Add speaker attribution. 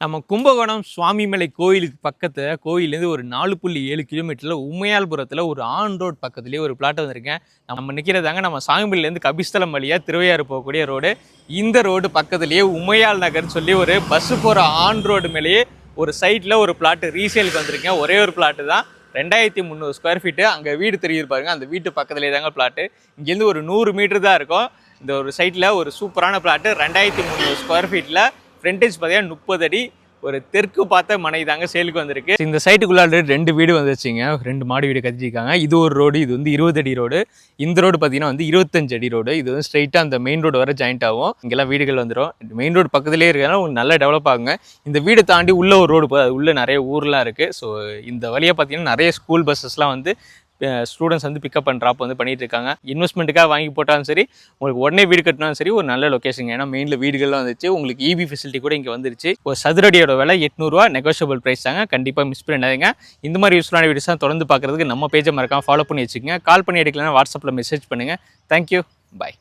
Speaker 1: நம்ம கும்பகோணம் சுவாமிமலை கோயிலுக்கு பக்கத்தில் கோயிலேருந்து ஒரு 4.7 கிலோமீட்டரில் உமையால்புரத்தில் ஒரு ஆன் ரோட் பக்கத்துலேயே ஒரு பிளாட் வந்திருக்கேன். நம்ம நிற்கிறதாங்க நம்ம சாமிமலையிலேருந்து கபிஸ்தலம் வழியாக திருவையாறு போகக்கூடிய ரோடு. இந்த ரோடு பக்கத்துலேயே உமையால் நகர்னு சொல்லி ஒரு பஸ்ஸு போகிற ஆன் ரோடு மேலேயே ஒரு சைட்டில் ஒரு பிளாட்டு ரீசேலுக்கு வந்திருக்கேன். ஒரே ஒரு பிளாட்டு தான், 2300 ஸ்கொயர் ஃபீட்டு. அங்கே வீடு தெரியிருப்பாருங்க, அந்த வீட்டு பக்கத்துலேயே தாங்க பிளாட்டு. இங்கேருந்து ஒரு 100 மீட்டர் தான் இருக்கும். இந்த ஒரு சைட்டில் ஒரு சூப்பரான பிளாட்டு 2300 ஸ்கொயர் ஃபீட்டில் ஃப்ரண்டேஜ் பார்த்தீங்கன்னா 30 அடி ஒரு தெற்கு பார்த்த மனை தாங்க சேலுக்கு வந்திருக்கு. இந்த சைட்டுக்குள்ள 2 வீடு வந்துருச்சுங்க, 2 மாடி வீடு கட்டிருக்காங்க. இது ஒரு ரோடு, இது வந்து 20 அடி ரோடு. இந்த ரோடு பார்த்தீங்கன்னா வந்து 25 அடி ரோடு. இது வந்து ஸ்ட்ரைட்டாக அந்த மெயின் ரோடு வர ஜாயிண்ட் ஆகும். இங்கெல்லாம் வீடுகள் வந்துடும். மெயின் ரோடு பக்கத்துலேயே இருக்கிறதுனால ஒரு நல்ல டெவலப் ஆகுங்க. இந்த வீடு தாண்டி உள்ள ஒரு ரோடு போகுது, அது உள்ள நிறைய ஊர்லாம் இருக்குது. ஸோ இந்த வழியாக பார்த்தீங்கன்னா நிறைய ஸ்கூல் பஸ்ஸஸ்லாம் வந்து ஸ்டூடெண்ட்ஸ் வந்து பிக்கப் அண்ட் ட்ராப் வந்து பண்ணிட்டு இருக்காங்க. இன்வெஸ்ட்மெண்ட்டுக்காக வாங்கி போட்டாலும் சரி, உங்களுக்கு உடனே வீடு கட்டினாலும் சரி, ஒரு நல்ல லொக்கேஷன். ஏன்னா மெயினில் வீடுகள்லாம் வந்துச்சு, உங்களுக்கு இபி ஃபெசிலிட்டி கூட இங்கே வந்துருச்சு. ஒரு சதுரடியோட விலை 800 ரூபா, நெகோஷியபிள் ப்ரைஸ் தாங்க. கண்டிப்பாக மிஸ் பண்ணிடாதீங்க. இந்த மாதிரி யூஸ்ஃபுல்லான வீடியோஸ் தான் தொடர்ந்து பார்க்குறதுக்கு நம்ம பேஜை மறக்காம ஃபாலோ பண்ணி வச்சுக்கோங்க. கால் பண்ணி எடுக்கலன்னா வாட்ஸ்அப்பில் மெசேஜ் பண்ணுங்கள். தேங்க்யூ, பாய்.